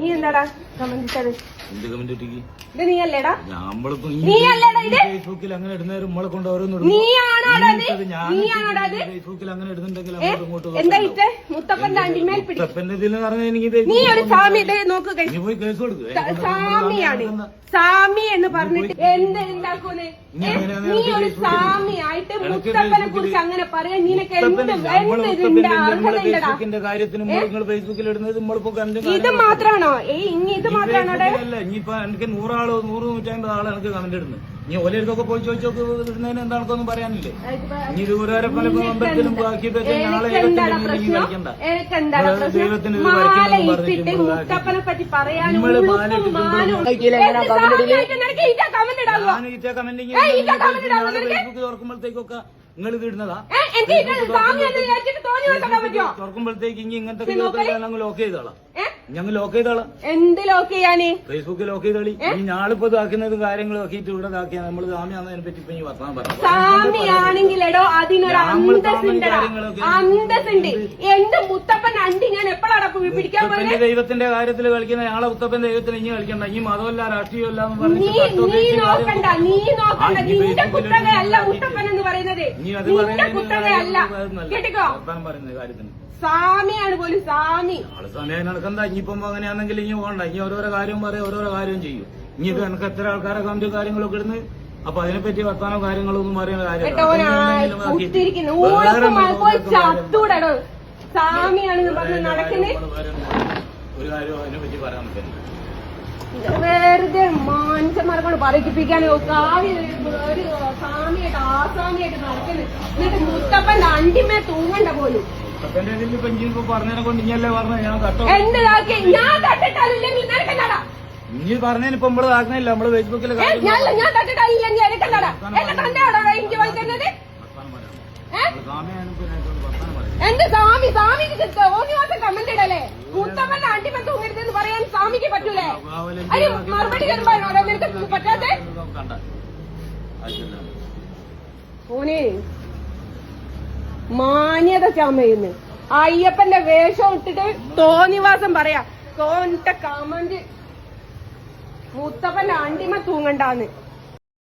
നീ എന്താടാ കമന്റ് ഇട്ടത്? എന്ത് കമന്റ് ഇട്ടിക്ക്? ഇത് നീ അല്ലേടാ? നമ്മളിപ്പോ നീയല്ലേടാ ഇത്? ഫേസ്ബുക്കിൽ അങ്ങനെ ഇടുന്നവരും നമ്മളെ കൊണ്ട് ഓരോന്ന് ഫേസ്ബുക്കിൽ അങ്ങനെ ഇടുന്നുണ്ടെങ്കിൽ എന്താ ഇട്ട് മുത്തപ്പന്റെ അണ്ടിമേൽ മുത്തപ്പന്റെ ഇതിൽ പറഞ്ഞാൽ എനിക്ക് നീ ഒരു സ്വാമി നോക്ക് നീ പോയി കേസ് കൊടുക്കുക. സ്വാമിയാണ് സ്വാമി എന്ന് പറഞ്ഞിട്ട് എന്ത് ഉണ്ടാക്കൂന്ന്? നീ ഒരു സ്വാമിയായിട്ട് മുത്തപ്പനെ കുറിച്ച് അങ്ങനെ പറയാൻ നിനക്ക് ഫേസ്ബുക്കിന്റെ കാര്യത്തിന് നിങ്ങൾ ഫേസ്ബുക്കിൽ ഇടുന്നത് നമ്മളിപ്പോ ഇത് മാത്രാണോ? ഇനി ഇത് മാത്രാണോ? അല്ല ഇനിയിപ്പോ എനിക്ക് 100 ആളോ 100-150 ആളോ എനിക്ക് കമന്റ് ഇടുന്നത്. ഇനി ഓരോരുത്തൊക്കെ പോയി ചോദിച്ചോക്ക് ഇടുന്നതിന് എന്താണെന്നൊന്നും പറയാനില്ലേ? ഇനി ഇത് ഓരോരോ പല അമ്പലത്തിലും ബാക്കി നാളെ ദൈവത്തിന് മുത്തപ്പനെ പറ്റി പറയാൻ ഫേസ്ബുക്ക് തുറക്കുമ്പോഴത്തേക്കൊക്കെ നിങ്ങൾ ഇത് ഇടുന്നതാ? തുറക്കുമ്പോഴത്തേക്ക് ഇനി ഇങ്ങനത്തെ ലോക്ക് ചെയ്തോളാം. ഞങ്ങൾ ലോക്ക് ചെയ്തോളാം. എന്ത് ലോക്ക് ചെയ്യാന്? ഫേസ്ബുക്ക് ലോക്ക് ചെയ്തോളി. ഇനി ഞാളിപ്പോ ഇതാക്കുന്നത് കാര്യങ്ങളും ആക്കിയിട്ട് ഇവിടെ ഇതാക്കിയാൽ നമ്മള് സ്വാമിയാന്നതിനെ പറ്റി ഇപ്പൊ വർത്താനം പറഞ്ഞു. സ്വാമിയാണെങ്കിലോ അതിനൊരു അന്തസ്സുണ്ട്. എന്റെ മുത്തപ്പൻ അണ്ടി ഞാൻ എപ്പോഴാണ് പിടിക്കാൻ പോലെ? ദൈവത്തിന്റെ കാര്യത്തിൽ കളിക്കുന്ന ഞങ്ങളെ മുത്തപ്പൻ ദൈവത്തിന് ഇനി കളിക്കണ്ട. ഇനി മതമല്ല രാഷ്ട്രീയമല്ല എന്ന് പറഞ്ഞു. നീ നോക്കണ്ട. നിന്റെ കുത്തകയല്ല മുത്തപ്പൻ എന്ന് പറയുന്നത്. നിന്റെ കുത്തകയല്ല. കേട്ടിക്കോ? പറയുന്ന കാര്യത്തിന് സ്വാമിയാണ് പോലും സ്വാമി. സമയം നടക്കണ്ട. ഇനിയിപ്പം അങ്ങനെയാണെങ്കിൽ ഇനി പോകണ്ട. ഇനി ഓരോരോ കാര്യവും പറയും, ഓരോരോ കാര്യവും ചെയ്യും. ഇനി ഇത് എനിക്ക് എത്ര ആൾക്കാരെ കമന്റ് കാര്യങ്ങളൊക്കെ ഇടുന്നു. അപ്പൊ അതിനെപ്പറ്റി വർത്താനോ കാര്യങ്ങളൊന്നും പറയുന്ന കാര്യമില്ല. സ്വാമിയാണെന്ന് പറഞ്ഞ് നടക്കുന്നത് ഒരു കാര്യം അതിനെപ്പറ്റി പറയാൻ പറ്റില്ല. വെറുതെ മനുഷ്യന്മാരെ കൊണ്ട് പറയിപ്പിക്കാൻ ഒരു സ്വാമിയായിട്ട് ആസാമിയായിട്ട് നടക്കുന്നത്. എന്നിട്ട് മുത്തപ്പന്റെ അണ്ടിമേ തൂങ്ങണ്ട പോലും. പറഞ്ഞതിനെ കൊണ്ട് ഇനിയല്ലേ പറഞ്ഞ ഞാൻ എന്തിനാക്കി ഞാൻ തട്ടിട്ടാലില്ലെങ്കിൽ നിനക്കെന്നാടാ? ഇനി പറഞ്ഞതിനിപ്പോ നമ്മള് ആക്കുന്നില്ല. നമ്മള് ഫേസ്ബുക്കിൽ ഞാൻ തട്ടിട്ടാലില്ലെങ്കിൽ എനിക്കെന്നാടാ? എന്നെ തന്നെയാണോ എനിക്ക് വായിക്കുന്നത്? എന്റെ സ്വാമിക്ക് ഓനിവാസം കമന്റ് ഇടല്ലേ? മുത്തപ്പന്റെ അണ്ടിമേ തൂങ്ങരുതെന്ന് പറയാൻ സ്വാമിക്ക് പറ്റൂലേ? അതിന് മറുപടി തരുമ്പോഴോ നിനക്ക് പറ്റാതെ? ഓനെ മാന്യത ചമയുന്നു. അയ്യപ്പന്റെ വേഷം ഇട്ടിട്ട് തോന്നിവാസം പറയാ. കമന്റ് മുത്തപ്പന്റെ അണ്ടിമ തൂങ്ങണ്ടാന്ന്.